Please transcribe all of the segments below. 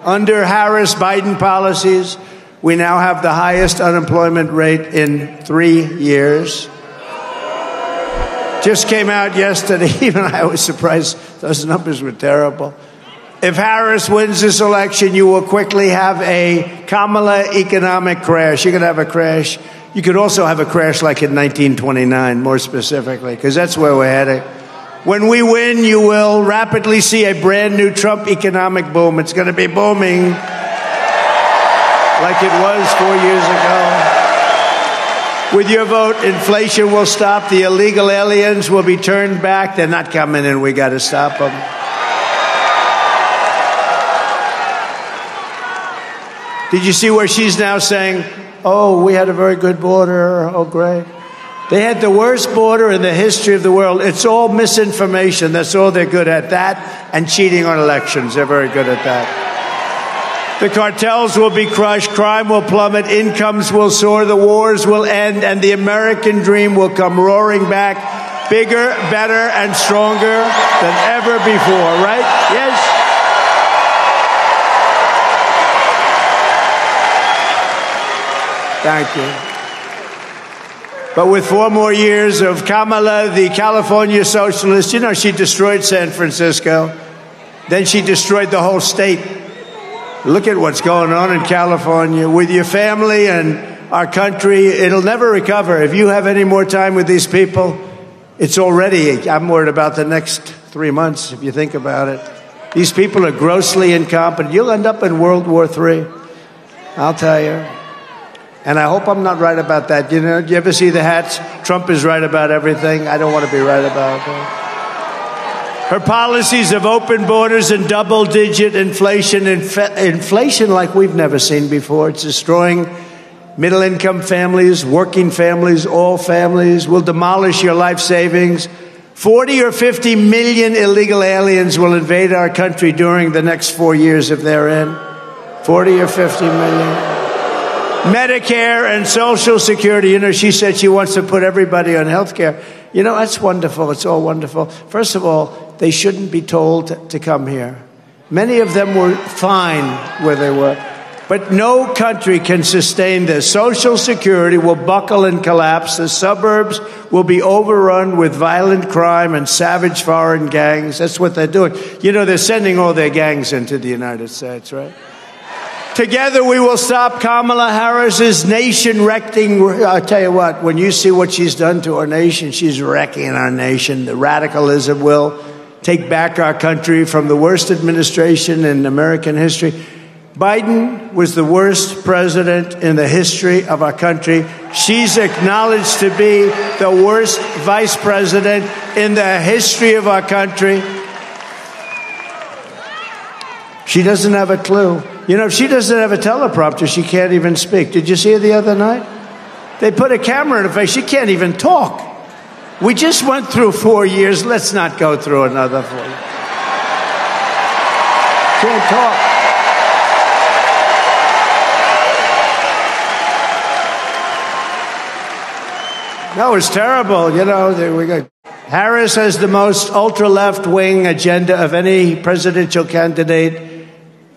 Under Harris-Biden policies, we now have the highest unemployment rate in 3 years. Just came out yesterday, even I was surprised those numbers were terrible. If Harris wins this election, you will quickly have a Kamala economic crash. You're going to have a crash. You could also have a crash like in 1929, more specifically, because that's where we're heading. When we win, you will rapidly see a brand new Trump economic boom. It's going to be booming like it was 4 years ago. With your vote, inflation will stop. The illegal aliens will be turned back. They're not coming in. We got to stop them. Did you see where she's now saying, oh, we had a very good border. Oh, great. They had the worst border in the history of the world. It's all misinformation. That's all they're good at, that and cheating on elections. They're very good at that. The cartels will be crushed, crime will plummet, incomes will soar, the wars will end, and the American dream will come roaring back, bigger, better, and stronger than ever before, right? Yes? Thank you. But with 4 more years of Kamala, the California socialist, you know, she destroyed San Francisco. Then she destroyed the whole state. Look at what's going on in California. With your family and our country, it'll never recover. If you have any more time with these people, it's already, I'm worried about the next 3 months, if you think about it. These people are grossly incompetent. You'll end up in World War III, I'll tell you. And I hope I'm not right about that. You know, do you ever see the hats? Trump is right about everything. I don't want to be right about that. Her policies of open borders and double-digit inflation, inflation like we've never seen before. It's destroying middle-income families, working families, all families. Will demolish your life savings. 40 or 50 million illegal aliens will invade our country during the next 4 years if they're in. 40 or 50 million. Medicare and Social Security. You know, she said she wants to put everybody on health care. You know, that's wonderful. It's all wonderful. First of all, they shouldn't be told to come here. Many of them were fine where they were. But no country can sustain this. Social Security will buckle and collapse. The suburbs will be overrun with violent crime and savage foreign gangs. That's what they're doing. You know, they're sending all their gangs into the United States, right? Together we will stop Kamala Harris's nation-wrecking. I'll tell you what, when you see what she's done to our nation, she's wrecking our nation. The radicalism will take back our country from the worst administration in American history. Biden was the worst president in the history of our country. She's acknowledged to be the worst vice president in the history of our country. She doesn't have a clue. You know, if she doesn't have a teleprompter, she can't even speak. Did you see her the other night? They put a camera in her face. She can't even talk. We just went through 4 years. Let's not go through another 4 years. Can't talk. No, it's terrible. You know, we got Harris has the most ultra-left-wing agenda of any presidential candidate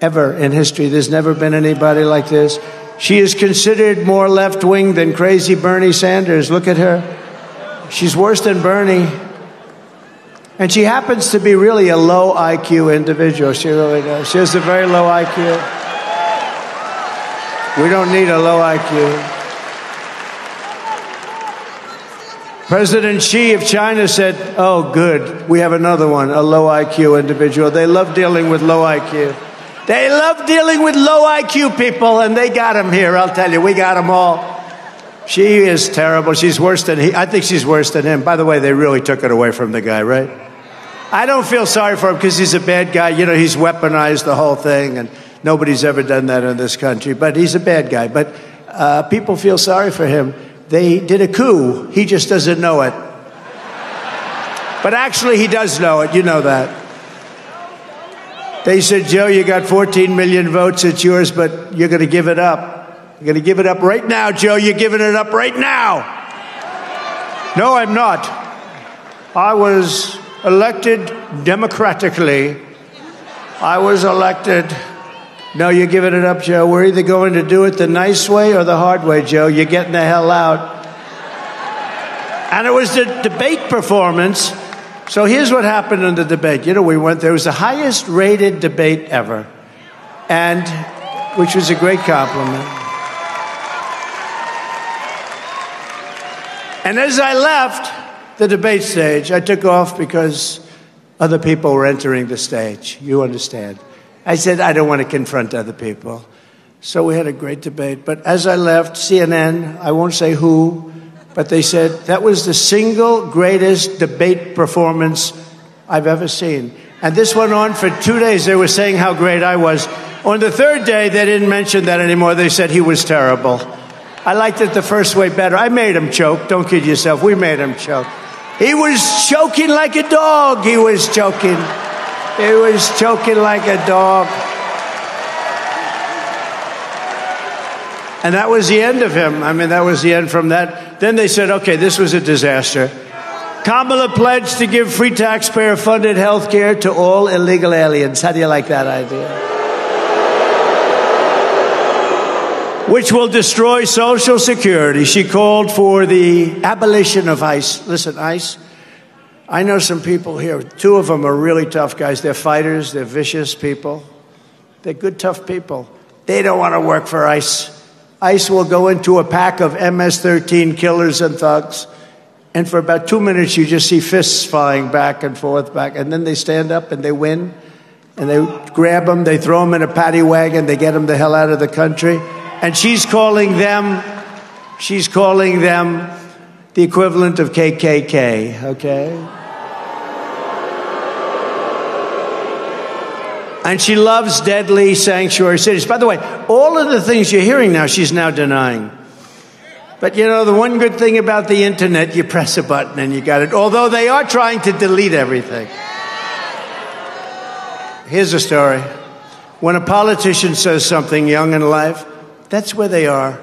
ever in history. There's never been anybody like this. She is considered more left-wing than crazy Bernie Sanders. Look at her. She's worse than Bernie. And she happens to be really a low IQ individual. She really does. She has a very low IQ. We don't need a low IQ. President Xi of China said, oh, good, we have another one, a low IQ individual. They love dealing with low IQ. They love dealing with low IQ people, and they got them here, I'll tell you. We got them all. She is terrible. She's worse than he. I think she's worse than him. By the way, they really took it away from the guy, right? I don't feel sorry for him because he's a bad guy. You know, he's weaponized the whole thing, and nobody's ever done that in this country. But he's a bad guy. But people feel sorry for him. They did a coup. He just doesn't know it. But actually, he does know it. You know that. They said, Joe, you got 14 million votes. It's yours, but you're going to give it up. You're going to give it up right now, Joe. You're giving it up right now. No, I'm not. I was elected democratically. I was elected No, you're giving it up, Joe. We're either going to do it the nice way or the hard way, Joe. You're getting the hell out. And it was the debate performance. So here's what happened in the debate. You know, there was the highest rated debate ever, and which was a great compliment. And as I left the debate stage, I took off because other people were entering the stage. You understand. I said, I don't want to confront other people. So we had a great debate. But as I left, CNN, I won't say who, but they said, that was the single greatest debate performance I've ever seen. And this went on for 2 days. They were saying how great I was. On the third day, they didn't mention that anymore. They said he was terrible. I liked it the first way better. I made him choke. Don't kid yourself. We made him choke. He was choking like a dog. He was choking. He was choking like a dog. And that was the end of him. I mean, that was the end from that. Then they said, okay, this was a disaster. Kamala pledged to give free taxpayer-funded health care to all illegal aliens. How do you like that idea? Which will destroy Social Security. She called for the abolition of ICE. Listen, ICE, I know some people here. 2 of them are really tough guys. They're fighters. They're vicious people. They're good, tough people. They don't want to work for ICE. ICE will go into a pack of MS-13 killers and thugs, and for about 2 minutes you just see fists flying back and forth, and then they stand up and they win, and they grab them, they throw them in a paddy wagon, they get them the hell out of the country, and she's calling them the equivalent of KKK, okay? And she loves deadly sanctuary cities. By the way, all of the things you're hearing now, she's now denying. But you know, the one good thing about the internet, you press a button and you got it. Although they are trying to delete everything. Here's a story. When a politician says something young in life, that's where they are.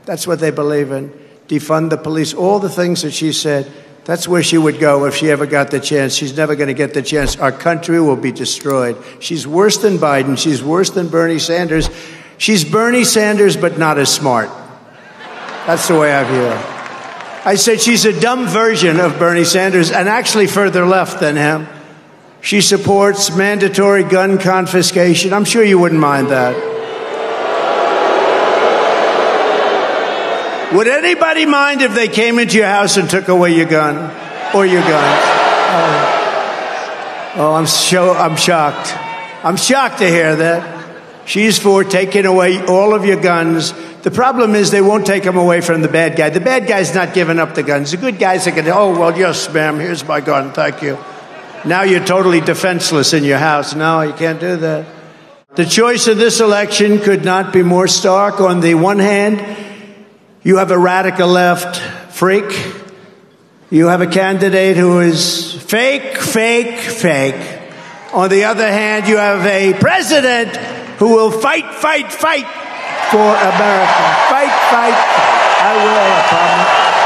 That's what they believe in. Defund the police, all the things that she said. That's where she would go if she ever got the chance. She's never going to get the chance. Our country will be destroyed. She's worse than Biden. She's worse than Bernie Sanders. She's Bernie Sanders, but not as smart. That's the way I view her. I said she's a dumb version of Bernie Sanders and actually further left than him. She supports mandatory gun confiscation. I'm sure you wouldn't mind that. Would anybody mind if they came into your house and took away your gun or your guns? I'm shocked. I'm shocked to hear that. She's for taking away all of your guns. The problem is they won't take them away from the bad guy. The bad guy's not giving up the guns. The good guys are going to, oh, well, yes, ma'am, here's my gun, thank you. Now you're totally defenseless in your house. No, you can't do that. The choice of this election could not be more stark. On the one hand, you have a radical left freak. You have a candidate who is fake, fake, fake. On the other hand, you have a president who will fight, fight, fight for America. Fight, fight, fight. I will, I promise.